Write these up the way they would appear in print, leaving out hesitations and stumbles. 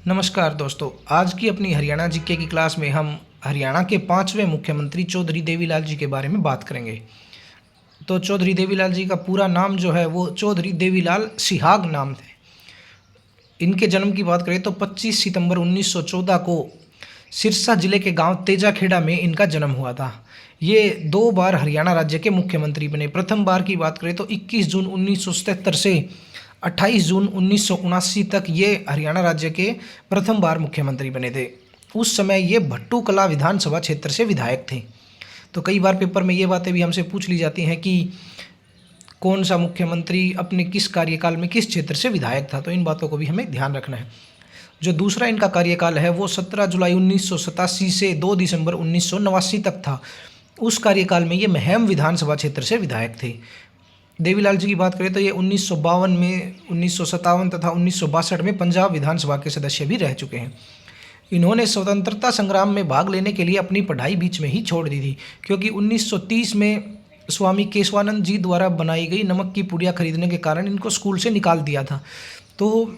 नमस्कार दोस्तों, आज की अपनी हरियाणा जीके की क्लास में हम हरियाणा के 5वें मुख्यमंत्री चौधरी देवीलाल जी के बारे में बात करेंगे। तो चौधरी देवीलाल जी का पूरा नाम जो है वो चौधरी देवीलाल सिहाग नाम थे। इनके जन्म की बात करें तो 25 सितंबर 1914 को सिरसा जिले के गांव तेजाखेड़ा में इनका जन्म हुआ था। ये 2 बार हरियाणा राज्य के मुख्यमंत्री बने। प्रथम बार की बात करें तो 21 जून 1977 से 28 जून 1979 तक ये हरियाणा राज्य के प्रथम बार मुख्यमंत्री बने थे। उस समय ये भट्टू कला विधानसभा क्षेत्र से विधायक थे। तो कई बार पेपर में ये बातें भी हमसे पूछ ली जाती हैं कि कौन सा मुख्यमंत्री अपने किस कार्यकाल में किस क्षेत्र से विधायक था, तो इन बातों को भी हमें ध्यान रखना है। जो दूसरा इनका कार्यकाल है वो 17 जुलाई 1987 से 2 दिसंबर 1989 तक था। उस कार्यकाल में ये महम विधानसभा क्षेत्र से विधायक थे। देवीलाल जी की बात करें तो ये 1952 में, 1957 तथा 1962 में पंजाब विधानसभा के सदस्य भी रह चुके हैं। इन्होंने स्वतंत्रता संग्राम में भाग लेने के लिए अपनी पढ़ाई बीच में ही छोड़ दी थी, क्योंकि 1930 में स्वामी केशवानंद जी द्वारा बनाई गई नमक की पुड़िया खरीदने के कारण इनको स्कूल से निकाल दिया था। तो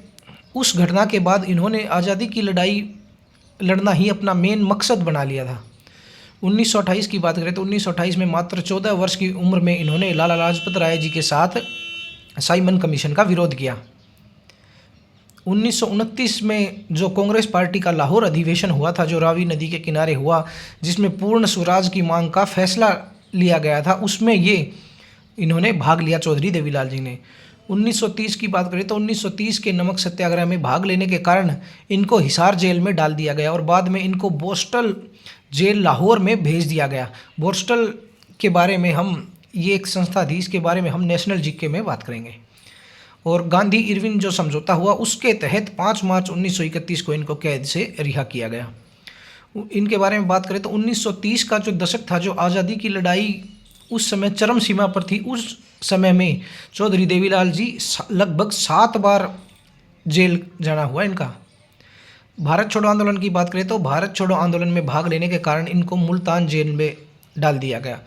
उस घटना के बाद इन्होंने आज़ादी की लड़ाई लड़ना ही अपना मेन मकसद बना लिया था। 1928 की बात करें तो 1928 में मात्र 14 वर्ष की उम्र में इन्होंने लाला लाजपत राय जी के साथ साइमन कमीशन का विरोध किया। 1929 में जो कांग्रेस पार्टी का लाहौर अधिवेशन हुआ था, जो रावी नदी के किनारे हुआ, जिसमें पूर्ण स्वराज की मांग का फैसला लिया गया था, उसमें ये इन्होंने भाग लिया चौधरी देवीलाल जी ने। 1930 की बात करें तो 1930 के नमक सत्याग्रह में भाग लेने के कारण इनको हिसार जेल में डाल दिया गया और बाद में इनको बोस्टल जेल लाहौर में भेज दिया गया। बोस्टल के बारे में ये एक संस्था थी, इसके बारे में हम नेशनल जीके में बात करेंगे। और गांधी इरविन जो समझौता हुआ उसके तहत 5 मार्च 1931 को इनको कैद से रिहा किया गया। इनके बारे में बात करें तो 1930 का जो दशक था, जो आज़ादी की लड़ाई उस समय चरम सीमा पर थी, उस समय में चौधरी देवीलाल जी लगभग 7 बार जेल जाना हुआ इनका। भारत छोड़ो आंदोलन की बात करें तो भारत छोड़ो आंदोलन में भाग लेने के कारण इनको मुल्तान जेल में डाल दिया गया।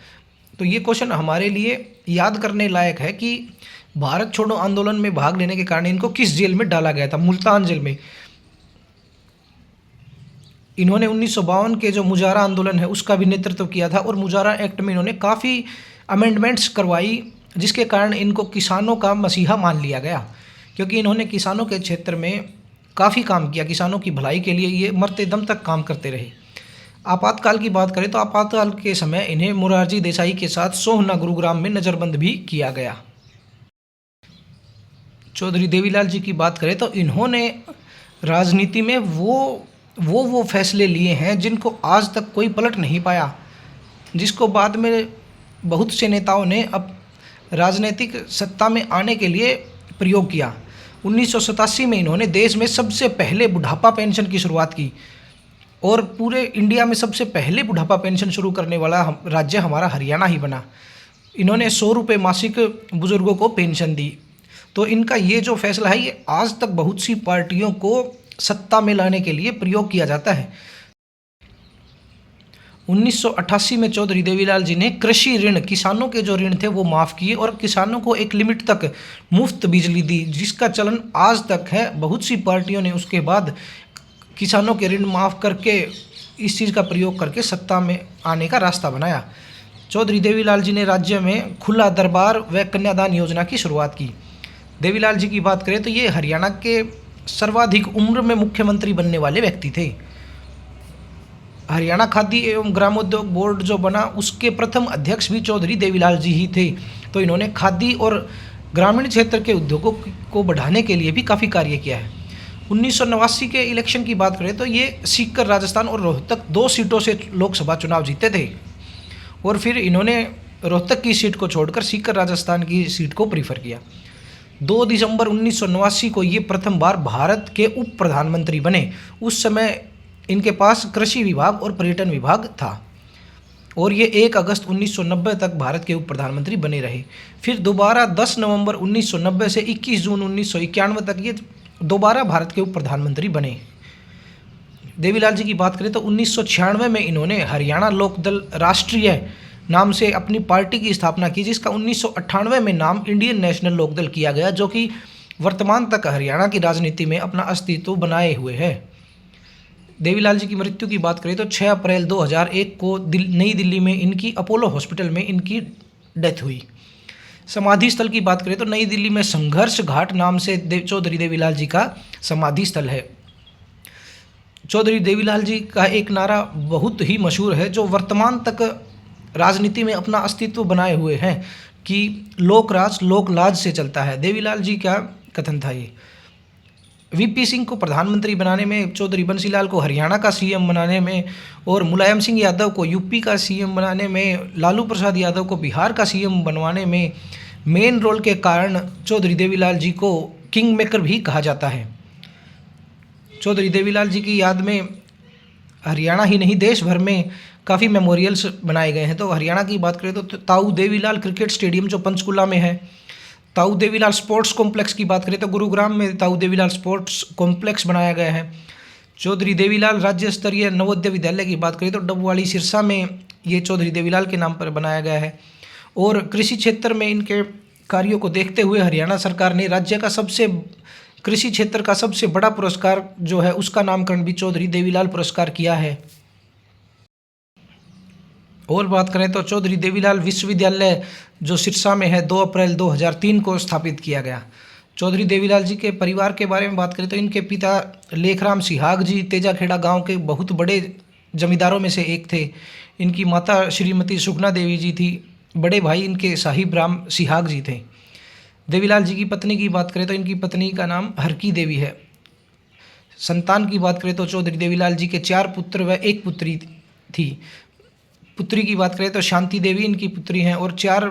तो ये क्वेश्चन हमारे लिए याद करने लायक है कि भारत छोड़ो आंदोलन में भाग लेने के कारण इनको किस जेल में डाला गया था। मुल्तान जेल में। इन्होंने 1952 के जो मुजारा आंदोलन है उसका भी नेतृत्व किया था और मुजारा एक्ट में इन्होंने काफ़ी अमेंडमेंट्स करवाई, जिसके कारण इनको किसानों का मसीहा मान लिया गया, क्योंकि इन्होंने किसानों के क्षेत्र में काफ़ी काम किया। किसानों की भलाई के लिए ये मरते दम तक काम करते रहे। आपातकाल की बात करें तो आपातकाल के समय इन्हें मोरारजी देसाई के साथ सोहना गुरुग्राम में नज़रबंद भी किया गया। चौधरी देवीलाल जी की बात करें तो इन्होंने राजनीति में वो फैसले लिए हैं जिनको आज तक कोई पलट नहीं पाया, जिसको बाद में बहुत से नेताओं ने अब राजनीतिक सत्ता में आने के लिए प्रयोग किया। 1987 में इन्होंने देश में सबसे पहले बुढ़ापा पेंशन की शुरुआत की और पूरे इंडिया में सबसे पहले बुढ़ापा पेंशन शुरू करने वाला राज्य हमारा हरियाणा ही बना। इन्होंने 100 रुपये मासिक बुजुर्गों को पेंशन दी। तो इनका ये जो फैसला है ये आज तक बहुत सी पार्टियों को सत्ता में लाने के लिए प्रयोग किया जाता है। 1988 में चौधरी देवीलाल जी ने कृषि ऋण, किसानों के जो ऋण थे वो माफ़ किए और किसानों को एक लिमिट तक मुफ्त बिजली दी, जिसका चलन आज तक है। बहुत सी पार्टियों ने उसके बाद किसानों के ऋण माफ़ करके इस चीज़ का प्रयोग करके सत्ता में आने का रास्ता बनाया। चौधरी देवीलाल जी ने राज्य में खुला दरबार व कन्यादान योजना की शुरुआत की। देवीलाल जी की बात करें तो ये हरियाणा के सर्वाधिक उम्र में मुख्यमंत्री बनने वाले व्यक्ति थे। हरियाणा खादी एवं ग्रामोद्योग बोर्ड जो बना उसके प्रथम अध्यक्ष भी चौधरी देवीलाल जी ही थे। तो इन्होंने खादी और ग्रामीण क्षेत्र के उद्योगों को बढ़ाने के लिए भी काफ़ी कार्य किया है। 1989 के इलेक्शन की बात करें तो ये सीकर राजस्थान और रोहतक 2 सीटों से लोकसभा चुनाव जीते थे और फिर इन्होंने रोहतक की सीट को छोड़कर सीकर राजस्थान की सीट को प्रीफर किया। 2 दिसंबर 1989 को ये प्रथम बार भारत के उप प्रधानमंत्री बने। उस समय इनके पास कृषि विभाग और पर्यटन विभाग था और ये 1 अगस्त 1990 तक भारत के उप प्रधानमंत्री बने रहे। फिर दोबारा 10 नवंबर 1990 से 21 जून 1991 तक ये दोबारा भारत के उप प्रधानमंत्री बने। देवीलाल जी की बात करें तो 1996 में इन्होंने हरियाणा लोकदल राष्ट्रीय नाम से अपनी पार्टी की स्थापना की, जिसका 1998 में नाम इंडियन नेशनल लोकदल किया गया, जो कि वर्तमान तक हरियाणा की राजनीति में अपना अस्तित्व बनाए हुए है। देवीलाल जी की मृत्यु की बात करें तो 6 अप्रैल 2001 को नई दिल्ली में इनकी अपोलो हॉस्पिटल में इनकी डेथ हुई। समाधि स्थल की बात करें तो नई दिल्ली में संघर्ष घाट नाम से चौधरी देवीलाल जी का समाधि स्थल है। चौधरी देवीलाल जी का एक नारा बहुत ही मशहूर है जो वर्तमान तक राजनीति में अपना अस्तित्व बनाए हुए हैं कि लोक राज लोक लाज से चलता है। देवीलाल जी का कथन था ये। वीपी सिंह को प्रधानमंत्री बनाने में, चौधरी बंसीलाल को हरियाणा का सीएम बनाने में और मुलायम सिंह यादव को यूपी का सीएम बनाने में, लालू प्रसाद यादव को बिहार का सीएम बनवाने में मेन रोल के कारण चौधरी देवीलाल जी को किंग मेकर भी कहा जाता है। चौधरी देवीलाल जी की याद में हरियाणा ही नहीं देश भर में काफ़ी मेमोरियल्स बनाए गए हैं। तो हरियाणा की बात करें तो ताऊ देवीलाल क्रिकेट स्टेडियम जो पंचकुला में है, ताऊ देवीलाल स्पोर्ट्स कॉम्प्लेक्स की बात करें तो गुरुग्राम में ताऊ देवीलाल स्पोर्ट्स कॉम्प्लेक्स बनाया गया है। चौधरी देवीलाल राज्य स्तरीय नवोदय विद्यालय की बात करें तो डबवाड़ी सिरसा में ये चौधरी देवीलाल के नाम पर बनाया गया है। और कृषि क्षेत्र में इनके कार्यों को देखते हुए हरियाणा सरकार ने राज्य का कृषि क्षेत्र का सबसे बड़ा पुरस्कार जो है उसका नामकरण भी चौधरी देवीलाल पुरस्कार किया है। और बात करें तो चौधरी देवीलाल विश्वविद्यालय जो सिरसा में है 2 अप्रैल 2003 को स्थापित किया गया। चौधरी देवीलाल जी के परिवार के बारे में बात करें तो इनके पिता लेखराम सिहाग जी तेजाखेड़ा गांव के बहुत बड़े जमींदारों में से एक थे। इनकी माता श्रीमती सुगना देवी जी थी। बड़े भाई इनके साहिब राम सिहाग जी थे। देवीलाल जी की पत्नी की बात करें तो इनकी पत्नी का नाम हरकी देवी है। संतान की बात करें तो चौधरी देवीलाल जी के 4 पुत्र व 1 पुत्री थी। पुत्री की बात करें तो शांति देवी इनकी पुत्री हैं और 4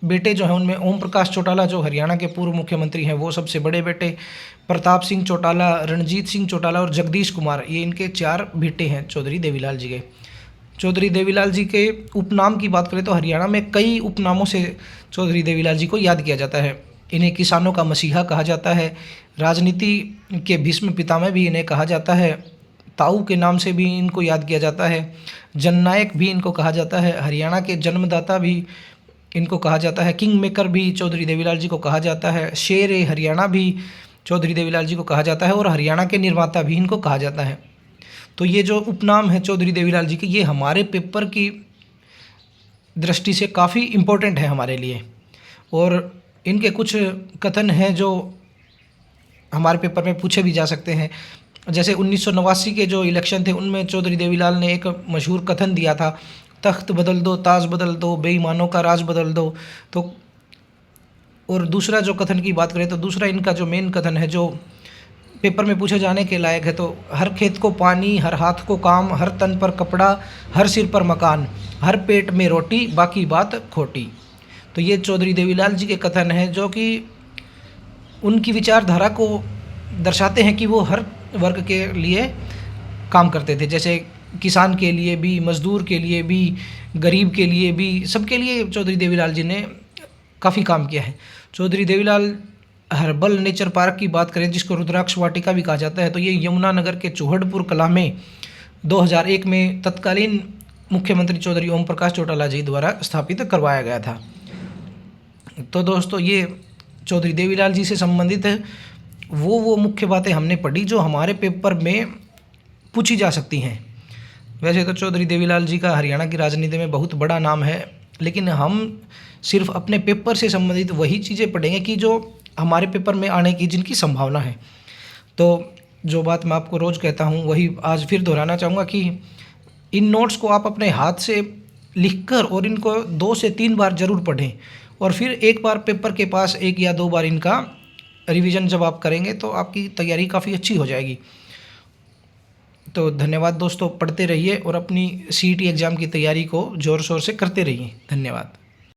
बेटे जो हैं उनमें ओम प्रकाश चौटाला जो हरियाणा के पूर्व मुख्यमंत्री हैं वो सबसे बड़े बेटे, प्रताप सिंह चौटाला, रणजीत सिंह चौटाला और जगदीश कुमार, ये इनके 4 बेटे हैं चौधरी देवीलाल जी के। चौधरी देवीलाल जी के उपनाम की बात करें तो हरियाणा में कई उपनामों से चौधरी देवीलाल जी को याद किया जाता है। इन्हें किसानों का मसीहा कहा जाता है, राजनीति के भीष्म पितामह भी इन्हें कहा जाता है, ताऊ के नाम से भी इनको याद किया जाता है, जननायक भी इनको कहा जाता है, हरियाणा के जन्मदाता भी इनको कहा जाता है, किंग मेकर भी चौधरी देवीलाल जी को कहा जाता है, शेर ए हरियाणा भी चौधरी देवीलाल जी को कहा जाता है और हरियाणा के निर्माता भी इनको कहा जाता है। तो ये जो उपनाम है चौधरी देवीलाल जी के, ये हमारे पेपर की दृष्टि से काफ़ी इम्पोर्टेंट है हमारे लिए। और इनके कुछ कथन हैं जो हमारे पेपर में पूछे भी जा सकते हैं। जैसे 1989 के जो इलेक्शन थे उनमें चौधरी देवीलाल ने एक मशहूर कथन दिया था, तख्त बदल दो, ताज बदल दो, बेईमानों का राज बदल दो। तो और दूसरा जो कथन की बात करें तो दूसरा इनका जो मेन कथन है जो पेपर में पूछे जाने के लायक है, तो हर खेत को पानी, हर हाथ को काम, हर तन पर कपड़ा, हर सिर पर मकान, हर पेट में रोटी, बाकी बात खोटी। तो ये चौधरी देवीलाल जी के कथन हैं जो कि उनकी विचारधारा को दर्शाते हैं कि वो हर वर्ग के लिए काम करते थे। जैसे किसान के लिए भी, मज़दूर के लिए भी, गरीब के लिए भी, सबके लिए चौधरी देवीलाल जी ने काफ़ी काम किया है। Chaudhary Devilal herbal nature park की बात करें जिसको रुद्राक्ष वाटिका भी कहा जाता है, तो ये यमुनानगर के चौहड़पुर कला में 2001 में तत्कालीन मुख्यमंत्री चौधरी ओम प्रकाश चौटाला जी द्वारा स्थापित करवाया गया था। तो दोस्तों ये चौधरी देवीलाल जी से संबंधित वो मुख्य बातें हमने पढ़ी जो हमारे पेपर में पूछी जा सकती हैं। वैसे तो चौधरी देवीलाल जी का हरियाणा की राजनीति में बहुत बड़ा नाम है, लेकिन हम सिर्फ अपने पेपर से संबंधित वही चीज़ें पढ़ेंगे कि जो हमारे पेपर में आने की जिनकी संभावना है। तो जो बात मैं आपको रोज़ कहता हूँ वही आज फिर दोहराना चाहूँगा कि इन नोट्स को आप अपने हाथ से लिखकर और इनको 2 से 3 बार ज़रूर पढ़ें और फिर एक बार पेपर के पास 1 या 2 बार इनका रिवीजन जब आप करेंगे तो आपकी तैयारी काफ़ी अच्छी हो जाएगी। तो धन्यवाद दोस्तों, पढ़ते रहिए और अपनी CET एग्ज़ाम की तैयारी को ज़ोर शोर से करते रहिए। धन्यवाद।